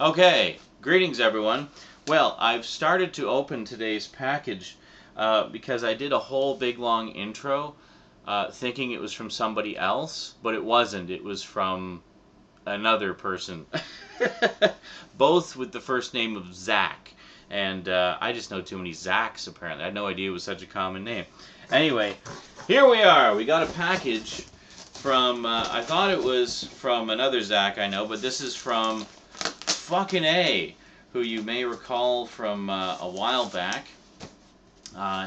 Okay, greetings everyone. Well, I've started to open today's package because I did a whole big long intro thinking it was from somebody else, but it wasn't. It was from another person. Both with the first name of Zach. And I just know too many Zachs apparently. I had no idea it was such a common name. Anyway, here we are. We got a package from, I thought it was from another Zach I know, but this is from Phuckinaye, who you may recall from a while back.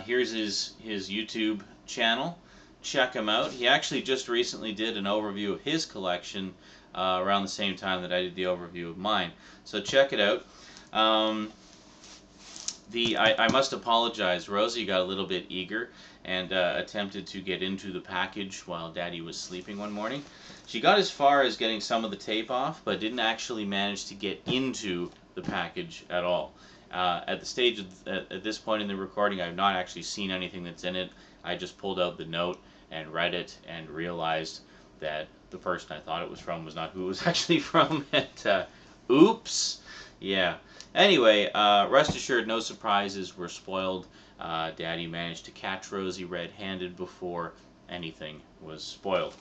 Here's his YouTube channel. Check him out. He actually just recently did an overview of his collection around the same time that I did the overview of mine. So check it out. I must apologize. Rosie got a little bit eager and attempted to get into the package while Daddy was sleeping one morning. She got as far as getting some of the tape off, but didn't actually manage to get into the package at all. At the stage at this point in the recording, I've not actually seen anything that's in it. I just pulled out the note and read it and realized that the person I thought it was from was not who it was actually from. And oops. Yeah. Anyway, rest assured, no surprises were spoiled. Daddy managed to catch Rosie red-handed before anything was spoiled.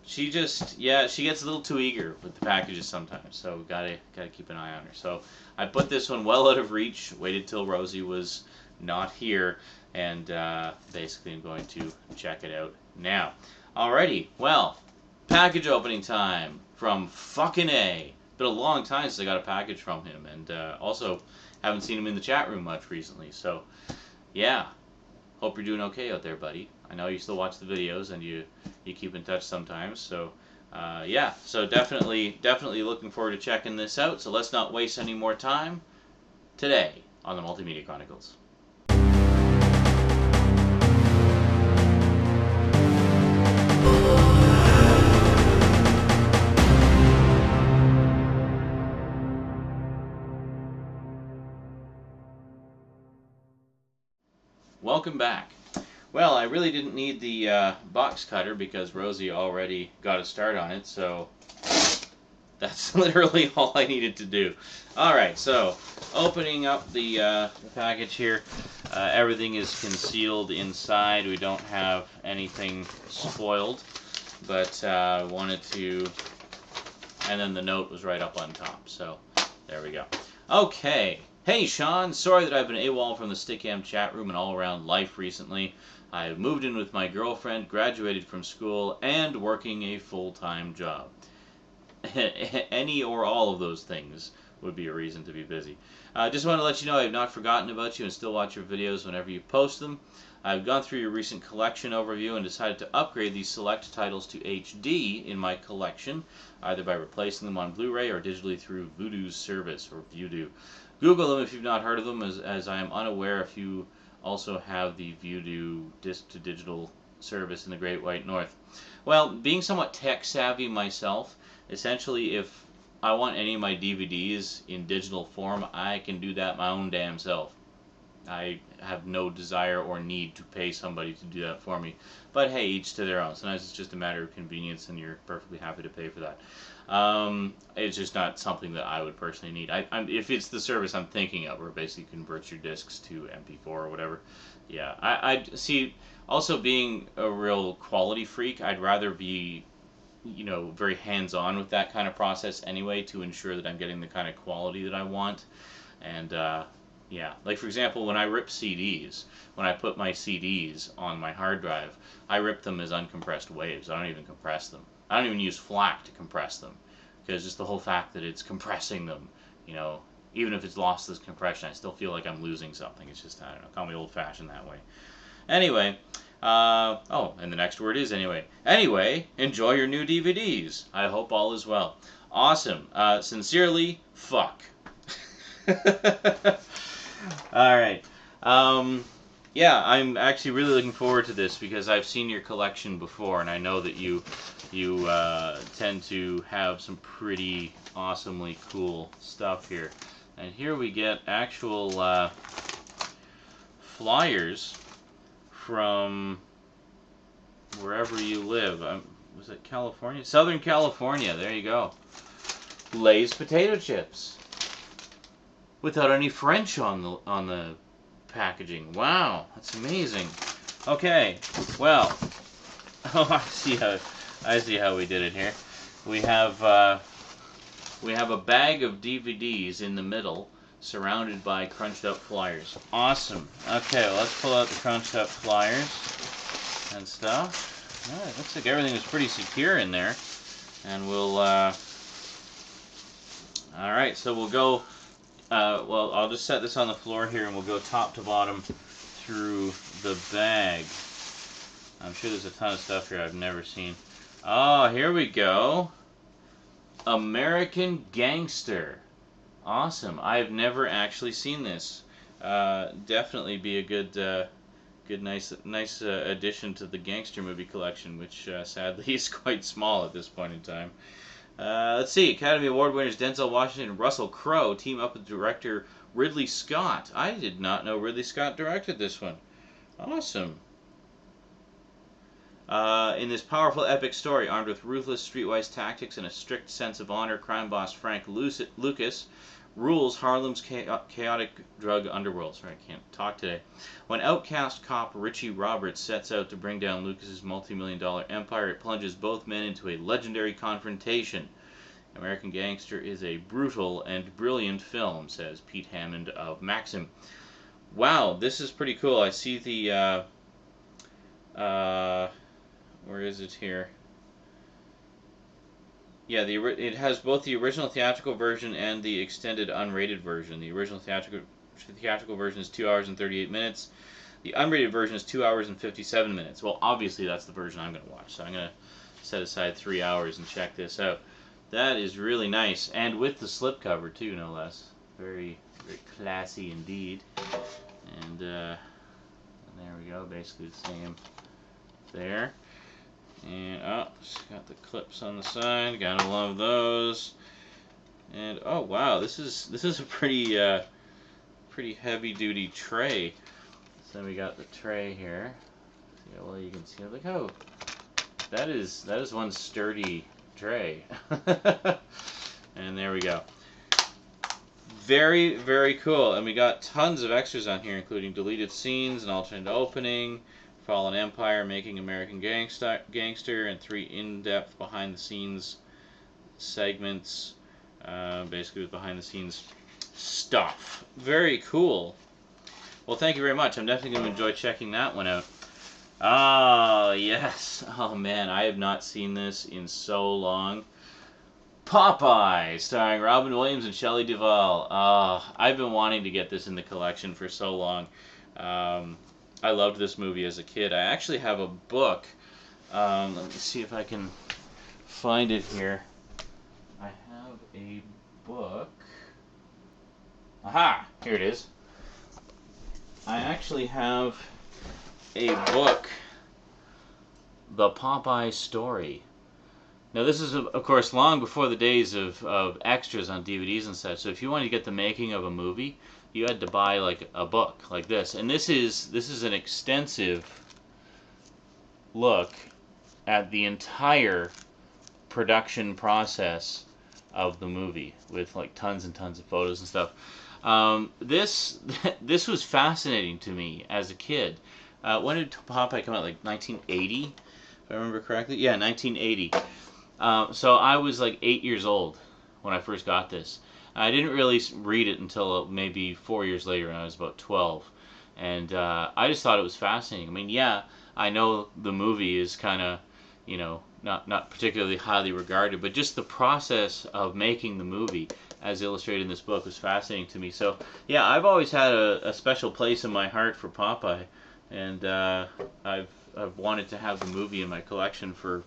She gets a little too eager with the packages sometimes, so gotta keep an eye on her. So I put this one well out of reach, waited till Rosie was not here, and basically I'm going to check it out now. Alrighty, well, package opening time from Phuckinaye. Been a long time since I got a package from him, and also haven't seen him in the chat room much recently, so yeah, hope you're doing okay out there, buddy. I know you still watch the videos and you keep in touch sometimes, so yeah, so definitely looking forward to checking this out. So let's not waste any more time today on the Multimedia Chronicles. Welcome back. Well, I really didn't need the box cutter because Rosie already got a start on it, so that's literally all I needed to do. Alright, so opening up the package here, everything is concealed inside. We don't have anything spoiled, but wanted to, and then the note was right up on top, so there we go. Okay. Hey Sean, sorry that I've been AWOL from the Stickam chat room and all around life recently. I've moved in with my girlfriend, graduated from school, and working a full-time job. Any or all of those things would be a reason to be busy. Just want to let you know I have not forgotten about you and still watch your videos whenever you post them. I've gone through your recent collection overview and decided to upgrade these select titles to HD in my collection, either by replacing them on Blu-ray or digitally through Vudu's service, or Vudu. Google them if you've not heard of them, as I am unaware if you also have the Vudu disc-to-digital service in the Great White North. Well, being somewhat tech-savvy myself, essentially if I want any of my DVDs in digital form, I can do that my own damn self. I have no desire or need to pay somebody to do that for me. But hey, each to their own. Sometimes it's just a matter of convenience and you're perfectly happy to pay for that. It's just not something that I would personally need. If it's the service I'm thinking of, where it basically converts your discs to MP4 or whatever, yeah. I see, also being a real quality freak, I'd rather be, you know, very hands-on with that kind of process anyway to ensure that I'm getting the kind of quality that I want. And, yeah, like for example, when I rip CDs, when I put my CDs on my hard drive, I rip them as uncompressed waves. I don't even compress them. I don't even use FLAC to compress them, because just the whole fact that it's compressing them, you know, even if it's lost this compression, I still feel like I'm losing something. It's just, I don't know, call me old-fashioned that way. Anyway, oh, and the next word is anyway. Anyway, enjoy your new DVDs. I hope all is well. Awesome. Sincerely, fuck. Alright. Yeah, I'm actually really looking forward to this because I've seen your collection before, and I know that you tend to have some pretty awesomely cool stuff here. And here we get actual flyers from wherever you live. Was it California? Southern California. There you go. Lay's potato chips. Without any French on the packaging. Wow, that's amazing. Okay, well, oh, I see how we did it here. We have a bag of DVDs in the middle, surrounded by crunched up flyers. Awesome. Okay, well, let's pull out the crunched up flyers and stuff. All right, looks like everything is pretty secure in there, and we'll. All right, so we'll go. Well, I'll just set this on the floor here, and we'll go top to bottom through the bag. I'm sure there's a ton of stuff here I've never seen. Oh, here we go. American Gangster. Awesome. I've never actually seen this. Definitely be a good, nice addition to the Gangster movie collection, which sadly is quite small at this point in time. Let's see. Academy Award winners Denzel Washington and Russell Crowe team up with director Ridley Scott. I did not know Ridley Scott directed this one. Awesome. In this powerful epic story, armed with ruthless streetwise tactics and a strict sense of honor, crime boss Frank Lucas rules Harlem's chaotic drug underworld. Sorry, I can't talk today. When outcast cop Richie Roberts sets out to bring down Lucas's multi-million-dollar empire, it plunges both men into a legendary confrontation. American Gangster is a brutal and brilliant film, says Pete Hammond of Maxim. Wow, this is pretty cool. I see the, where is it here? Yeah, it has both the original theatrical version and the extended unrated version. The original theatrical version is 2 hours and 38 minutes. The unrated version is 2 hours and 57 minutes. Well, obviously that's the version I'm going to watch, so I'm going to set aside 3 hours and check this out. That is really nice, and with the slipcover too, no less. Very, very classy indeed. And there we go, basically the same there. And it's got the clips on the side. Gotta love those. And oh wow, this is a pretty heavy duty tray. So then we got the tray here. Yeah, well you can see. Look how that is one sturdy tray. And there we go. Very, very cool. And we got tons of extras on here, including deleted scenes, an alternate opening, Fallen Empire, Making American Gangster, and 3 in-depth behind-the-scenes segments, basically with behind-the-scenes stuff. Very cool. Well, thank you very much. I'm definitely going to enjoy checking that one out. Ah, yes. Oh, man, I have not seen this in so long. Popeye, starring Robin Williams and Shelley Duvall. I've been wanting to get this in the collection for so long. I loved this movie as a kid. I actually have a book. Let me see if I can find it here. I have a book. Aha! Here it is. I actually have a book, The Popeye Story. Now this is, of course, long before the days of extras on DVDs and such. So if you wanted to get the making of a movie, you had to buy like a book like this, and this is an extensive look at the entire production process of the movie with like tons and tons of photos and stuff. This was fascinating to me as a kid. When did Popeye come out? Like 1980, if I remember correctly. Yeah, 1980. So I was like 8 years old when I first got this. I didn't really read it until maybe 4 years later when I was about 12. And I just thought it was fascinating. I mean, yeah, I know the movie is kind of, you know, not particularly highly regarded, but just the process of making the movie, as illustrated in this book, was fascinating to me. So, yeah, I've always had a special place in my heart for Popeye. And I've wanted to have the movie in my collection for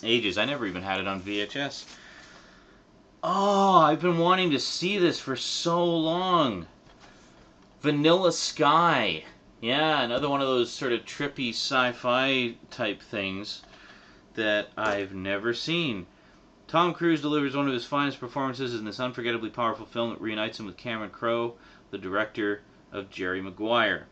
ages. I never even had it on VHS. Oh, I've been wanting to see this for so long. Vanilla Sky. Yeah, another one of those sort of trippy sci-fi type things that I've never seen. Tom Cruise delivers one of his finest performances in this unforgettably powerful film that reunites him with Cameron Crowe, the director of Jerry Maguire.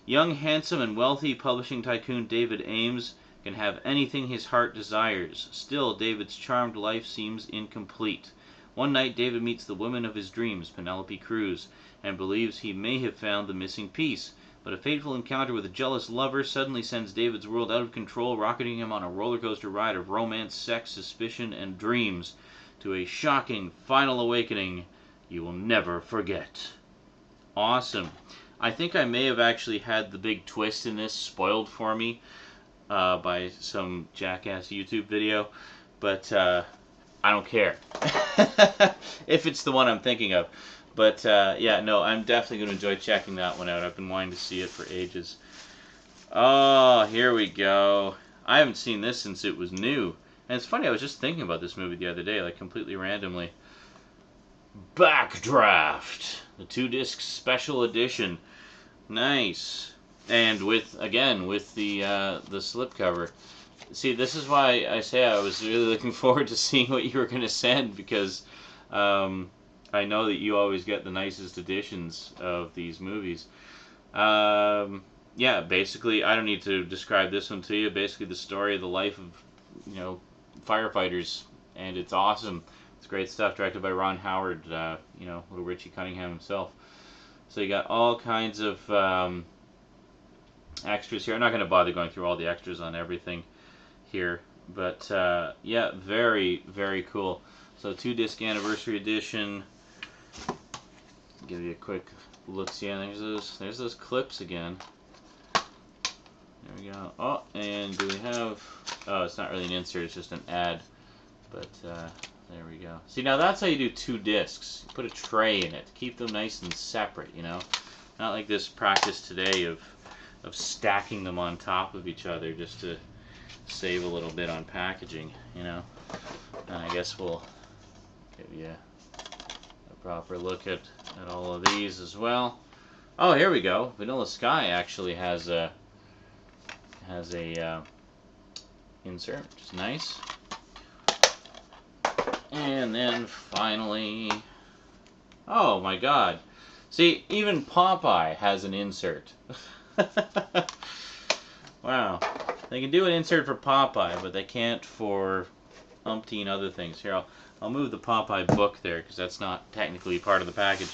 Young, handsome, and wealthy publishing tycoon David Ames can have anything his heart desires. Still, David's charmed life seems incomplete. One night, David meets the woman of his dreams, Penelope Cruz, and believes he may have found the missing piece. But a fateful encounter with a jealous lover suddenly sends David's world out of control, rocketing him on a roller coaster ride of romance, sex, suspicion, and dreams to a shocking final awakening you will never forget. Awesome. I think I may have actually had the big twist in this spoiled for me by some jackass YouTube video, but I don't care if it's the one I'm thinking of. But yeah, no, I'm definitely going to enjoy checking that one out. I've been wanting to see it for ages. Oh, here we go. I haven't seen this since it was new. And it's funny, I was just thinking about this movie the other day, like completely randomly. Backdraft, the 2-disc special edition. Nice. And with the slipcover. See, this is why I say I was really looking forward to seeing what you were going to send, because I know that you always get the nicest editions of these movies. Yeah, basically, I don't need to describe this one to you. Basically, the story of the life of, firefighters, and it's awesome. It's great stuff, directed by Ron Howard, little Richie Cunningham himself. So you got all kinds of extras here. I'm not going to bother going through all the extras on everything here, but yeah, very, very cool. So 2-disc anniversary edition. Give you a quick look. See, there's those clips again. There we go. Oh, and do we have? Oh, it's not really an insert. It's just an ad. But there we go. See, now that's how you do 2 discs. You put a tray in it. Keep them nice and separate. Not like this practice today of stacking them on top of each other just to save a little bit on packaging. And I guess we'll give you a proper look at all of these as well. Oh, here we go. Vanilla Sky actually has a insert, which is nice. And then finally, oh my God! See, even Popeye has an insert. Wow, they can do an insert for Popeye, but they can't for umpteen other things. Here, I'll move the Popeye book there because that's not technically part of the package.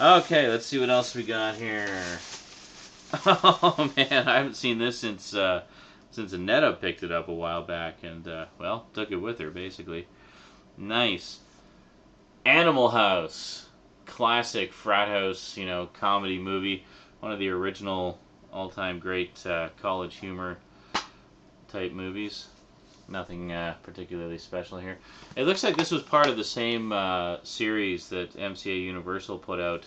Okay, let's see what else we got here. Oh man, I haven't seen this since Annetta picked it up a while back, and well, took it with her basically. Nice. Animal House, classic frat house, comedy movie. One of the original all-time great college humor type movies. Nothing particularly special here. It looks like this was part of the same series that MCA Universal put out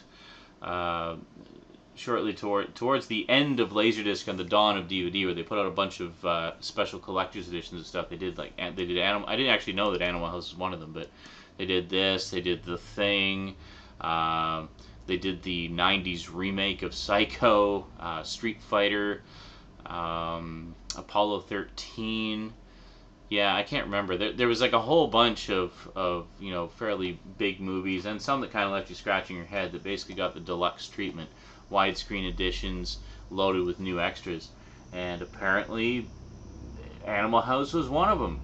shortly towards the end of Laserdisc and the dawn of DVD, where they put out a bunch of special collector's editions of stuff. They did Animal. I didn't actually know that Animal House was one of them, but they did this. They did The Thing. They did the '90s remake of Psycho, Street Fighter, Apollo 13. Yeah, I can't remember. There was like a whole bunch of fairly big movies, and some that kind of left you scratching your head, that basically got the deluxe treatment. Widescreen editions loaded with new extras. And apparently Animal House was one of them.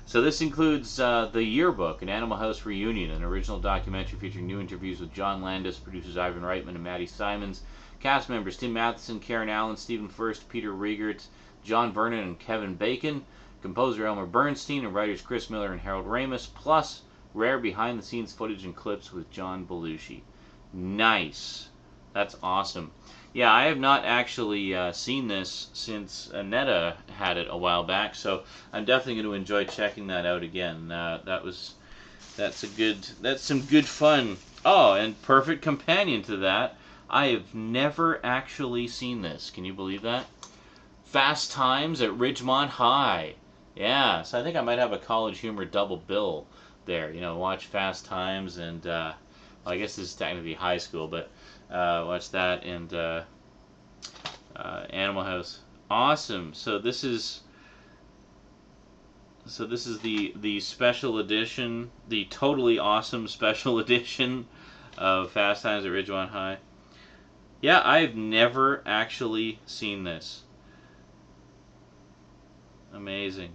So this includes the Yearbook, an Animal House reunion, an original documentary featuring new interviews with John Landis, producers Ivan Reitman and Maddie Simons, cast members Tim Matheson, Karen Allen, Stephen Furst, Peter Riegert, John Vernon and Kevin Bacon, composer Elmer Bernstein, and writers Chris Miller and Harold Ramis, plus rare behind-the-scenes footage and clips with John Belushi. Nice. That's awesome. Yeah, I have not actually seen this since Annetta had it a while back, so I'm definitely going to enjoy checking that out again. That's some good fun. Oh, and perfect companion to that, I have never actually seen this. Can you believe that? Fast Times at Ridgemont High. Yeah, so I think I might have a college humor double bill there. Watch Fast Times and, well, I guess this is technically high school, but watch that and Animal House. Awesome. So this is the special edition, the totally awesome special edition of Fast Times at Ridgemont High. Yeah, I've never actually seen this. Amazing.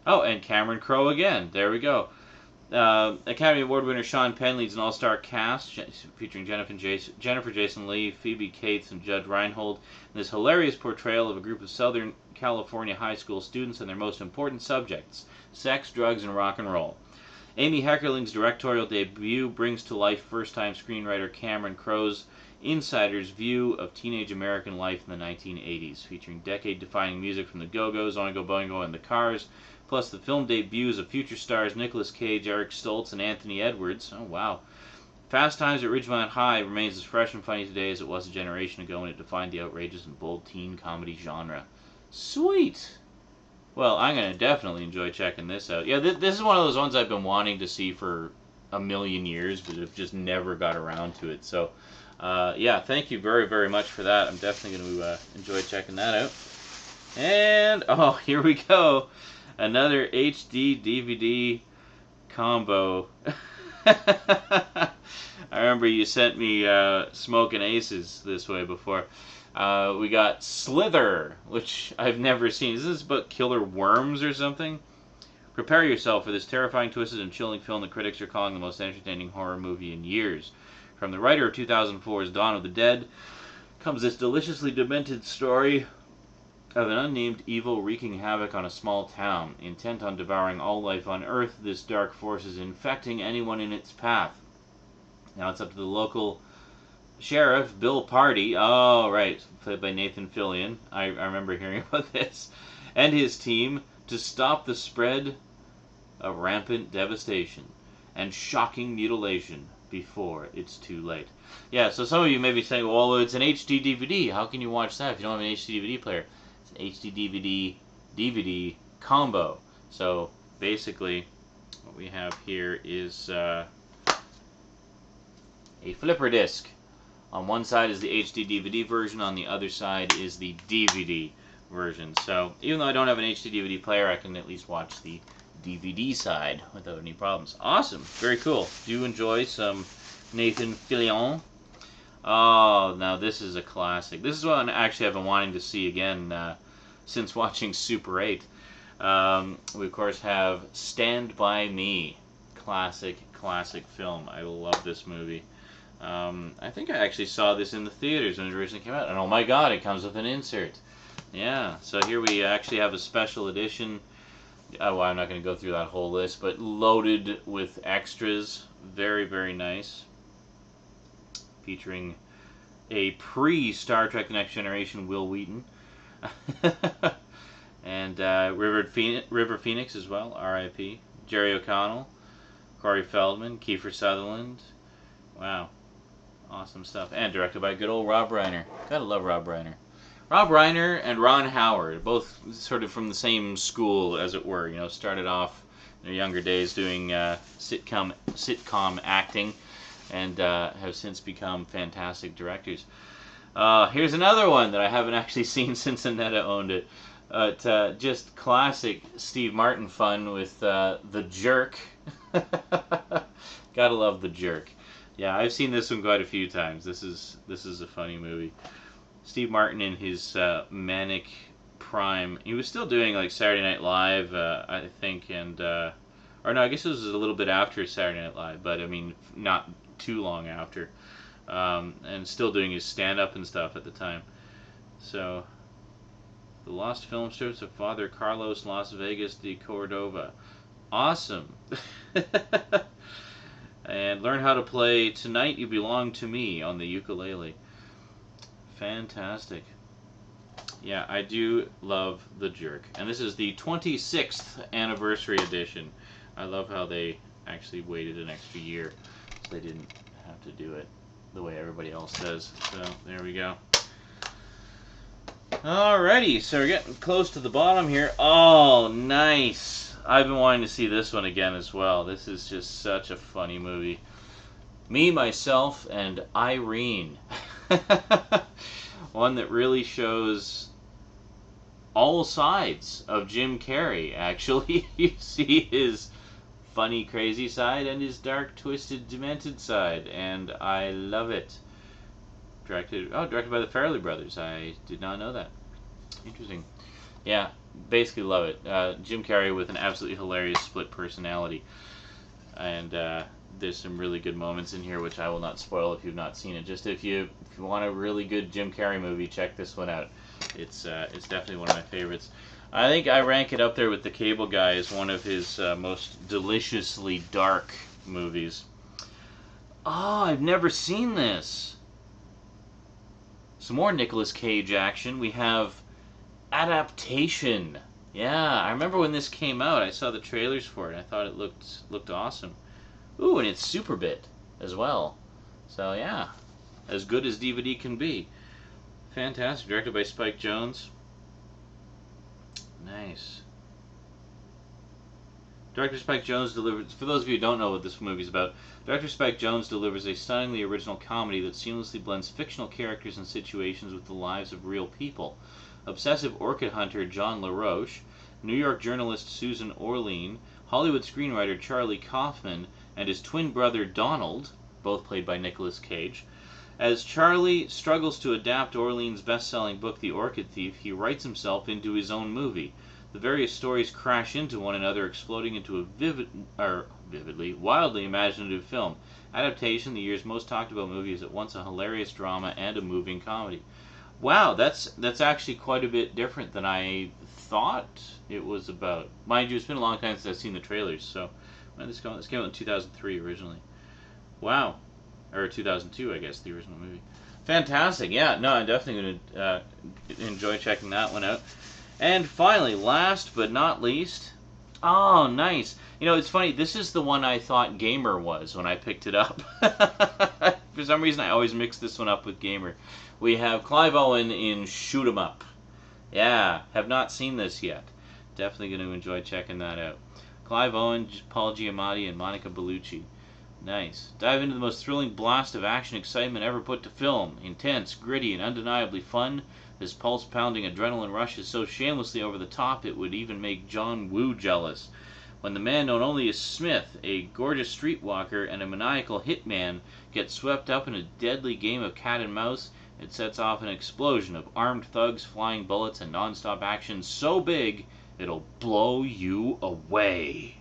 Oh, and Cameron Crowe again. There we go. Academy Award winner Sean Penn leads an all-star cast featuring Jennifer Jason Leigh, Phoebe Cates, and Judd Reinhold in this hilarious portrayal of a group of Southern California high school students and their most important subjects, sex, drugs, and rock and roll. Amy Heckerling's directorial debut brings to life first-time screenwriter Cameron Crowe's insider's view of teenage American life in the 1980s, featuring decade-defining music from the Go-Go's, Oingo Boingo, and the Cars, plus the film debuts of future stars Nicolas Cage, Eric Stoltz, and Anthony Edwards. Oh, wow. Fast Times at Ridgemont High remains as fresh and funny today as it was a generation ago when it defined the outrageous and bold teen comedy genre. Sweet! Well, I'm going to definitely enjoy checking this out. Yeah, this is one of those ones I've been wanting to see for a million years, but have just never got around to it. So, yeah, thank you very, very much for that. I'm definitely going to enjoy checking that out. And, oh, here we go. Another HD DVD combo. I remember you sent me Smoking Aces this way before. We got Slither, which I've never seen. Is this about killer worms or something? Prepare yourself for this terrifying, twisted, and chilling film that critics are calling the most entertaining horror movie in years. From the writer of 2004's Dawn of the Dead comes this deliciously demented story of an unnamed evil wreaking havoc on a small town. Intent on devouring all life on Earth, this dark force is infecting anyone in its path. Now it's up to the local sheriff, Bill Party, oh right, played by Nathan Fillion, I remember hearing about this, and his team to stop the spread of rampant devastation and shocking mutilation before it's too late. Yeah, so some of you may be saying, well, it's an HD DVD. How can you watch that if you don't have an HD DVD player? It's an HD DVD combo. So basically, what we have here is a flipper disc. On one side is the HD DVD version, on the other side is the DVD version. So even though I don't have an HD DVD player, I can at least watch the DVD side without any problems. Awesome. Very cool. Do enjoy some Nathan Fillion. Oh, now this is a classic. This is one actually I've been wanting to see again since watching Super 8. We of course have Stand By Me. Classic film. I love this movie. I think I actually saw this in the theaters when it originally came out, and oh my god, it comes with an insert. Yeah, so here we actually have a special edition. Oh, well, I'm not going to go through that whole list, but loaded with extras. Very, very nice. Featuring a pre-Star Trek The Next Generation Will Wheaton. And River Phoenix as well, R.I.P. Jerry O'Connell, Corey Feldman, Kiefer Sutherland. Wow. Awesome stuff. And directed by good old Rob Reiner. Gotta love Rob Reiner. Rob Reiner and Ron Howard, both sort of from the same school, as it were. You know, started off in their younger days doing sitcom acting, and have since become fantastic directors. Here's another one that I haven't actually seen since Annetta owned it. Just classic Steve Martin fun with The Jerk. Gotta love The Jerk. Yeah, I've seen this one quite a few times. This is a funny movie. Steve Martin in his manic prime. He was still doing like Saturday Night Live, I think, and or no, I guess it was a little bit after Saturday Night Live, but I mean not too long after, and still doing his stand-up and stuff at the time. So, the lost film strips of Father Carlos Las Vegas de Cordova. Awesome. And learn how to play Tonight You Belong to Me on the ukulele. Fantastic. Yeah, I do love The Jerk. And this is the 26th anniversary edition. I love how they actually waited an extra year, so they didn't have to do it the way everybody else does. So, there we go. Alrighty, so we're getting close to the bottom here. Oh, nice. I've been wanting to see this one again as well. This is just such a funny movie. Me, Myself, and Irene. One that really shows all sides of Jim Carrey, actually. You see his funny, crazy side and his dark, twisted, demented side, and I love it. Directed by the Farrelly brothers. I did not know that. Interesting. Yeah, basically love it. Jim Carrey with an absolutely hilarious split personality. And there's some really good moments in here, which I will not spoil if you've not seen it. Just if you want a really good Jim Carrey movie, check this one out. It's definitely one of my favorites. I think I rank it up there with The Cable Guy as one of his most deliciously dark movies. Oh, I've never seen this. Some more Nicolas Cage action. We have Adaptation. Yeah, I remember when this came out. I saw the trailers for it. I thought it looked awesome. Ooh, and it's Super Bit as well. So yeah, as good as DVD can be. Fantastic. Directed by Spike Jonze. Nice. Director Spike Jonze delivers, for those of you who don't know what this movie is about, Director Spike Jonze delivers a stunningly original comedy that seamlessly blends fictional characters and situations with the lives of real people. Obsessive orchid hunter John LaRoche, New York journalist Susan Orlean, Hollywood screenwriter Charlie Kaufman, and his twin brother Donald, both played by Nicolas Cage. As Charlie struggles to adapt Orlean's best-selling book The Orchid Thief, he writes himself into his own movie. The various stories crash into one another, exploding into a vividly, wildly imaginative film. Adaptation, the year's most talked about movie, is at once a hilarious drama and a moving comedy. Wow, that's actually quite a bit different than I thought it was about. Mind you, it's been a long time since I've seen the trailers, so when did this come out? This came out in 2003 originally. Wow. Or 2002, I guess, the original movie. Fantastic. Yeah, no, I'm definitely going to enjoy checking that one out. And finally, last but not least, oh, nice. You know, it's funny, this is the one I thought Gamer was when I picked it up. For some reason, I always mix this one up with Gamer. We have Clive Owen in Shoot 'Em Up. Yeah, have not seen this yet. Definitely going to enjoy checking that out. Clive Owen, Paul Giamatti, and Monica Bellucci. Nice. Dive into the most thrilling blast of action excitement ever put to film. Intense, gritty, and undeniably fun. This pulse-pounding adrenaline rush is so shamelessly over the top it would even make John Woo jealous. When the man known only as Smith, a gorgeous streetwalker and a maniacal hitman, gets swept up in a deadly game of cat and mouse, it sets off an explosion of armed thugs, flying bullets, and non-stop action so big it'll blow you away.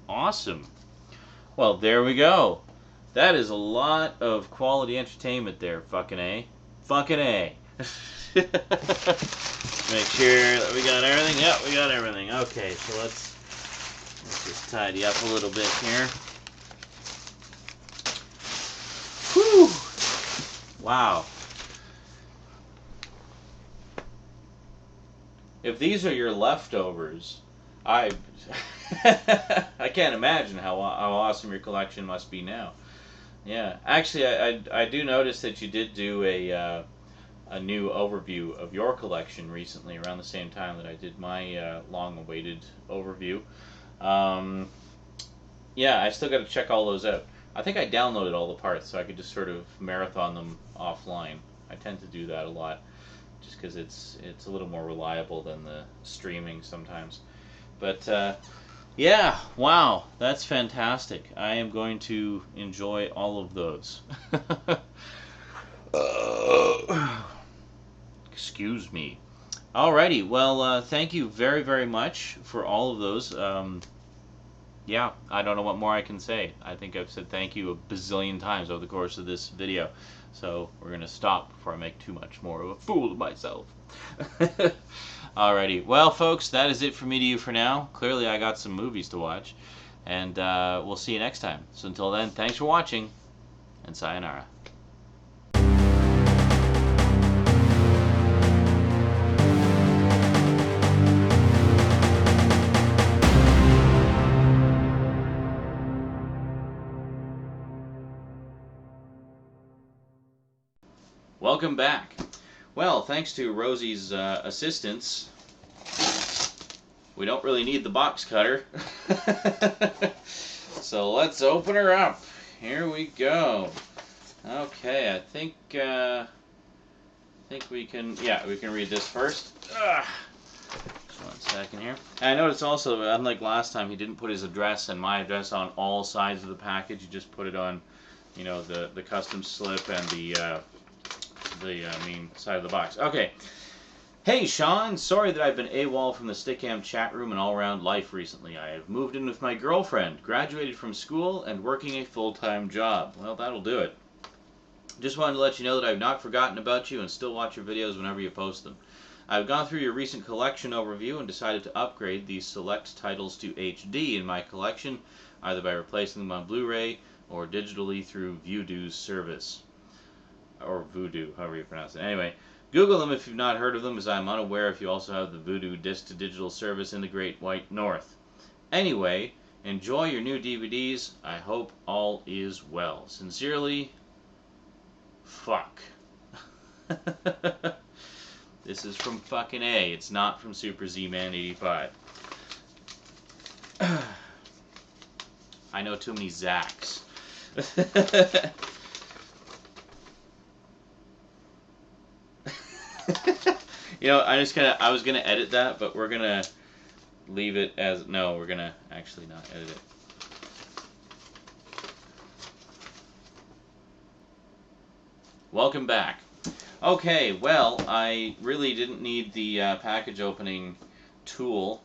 Awesome. Well, there we go. That is a lot of quality entertainment there, Phuckinaye. Phuckinaye. Make sure that we got everything. Yep, we got everything. Okay, so let's just tidy up a little bit here. Whew. Wow. If these are your leftovers, I can't imagine how awesome your collection must be now. Yeah, actually, I do notice that you did do a new overview of your collection recently, around the same time that I did my long-awaited overview. Yeah, I still got to check all those out. I think I downloaded all the parts so I could just sort of marathon them offline. I tend to do that a lot, just because it's a little more reliable than the streaming sometimes. But yeah, wow, that's fantastic. I am going to enjoy all of those. Excuse me. Alrighty, well, thank you very, very much for all of those. Yeah, I don't know what more I can say. I think I've said thank you a bazillion times over the course of this video. So we're going to stop before I make too much more of a fool of myself. Alrighty, well, folks, that is it for me to you for now. Clearly, I got some movies to watch. And we'll see you next time. So until then, thanks for watching, and sayonara. Welcome back. Well, thanks to Rosie's assistance, we don't really need the box cutter. So let's open her up. Here we go. Okay, I think we can, yeah, we can read this first. Just 1 second here. And I noticed also, unlike last time, he didn't put his address and my address on all sides of the package. He just put it on, you know, the custom slip and the main side of the box. Okay. Hey Sean, sorry that I've been AWOL from the Stickam chat room and all around life recently. I have moved in with my girlfriend, graduated from school, and working a full-time job. Well, that'll do it. Just wanted to let you know that I've not forgotten about you and still watch your videos whenever you post them. I've gone through your recent collection overview and decided to upgrade these select titles to HD in my collection, either by replacing them on Blu-ray or digitally through Vudu's service. Or Voodoo, however you pronounce it. Anyway, Google them if you've not heard of them, as I'm unaware if you also have the Voodoo disc-to-digital service in the Great White North. Anyway, enjoy your new DVDs. I hope all is well. Sincerely, Fuck. This is from Phuckinaye. It's not from Super Z-Man 85. I know too many Zacks. You know, I was gonna edit that, but we're gonna leave it as, no, we're gonna actually not edit it. Welcome back. Okay, well, I really didn't need the package opening tool.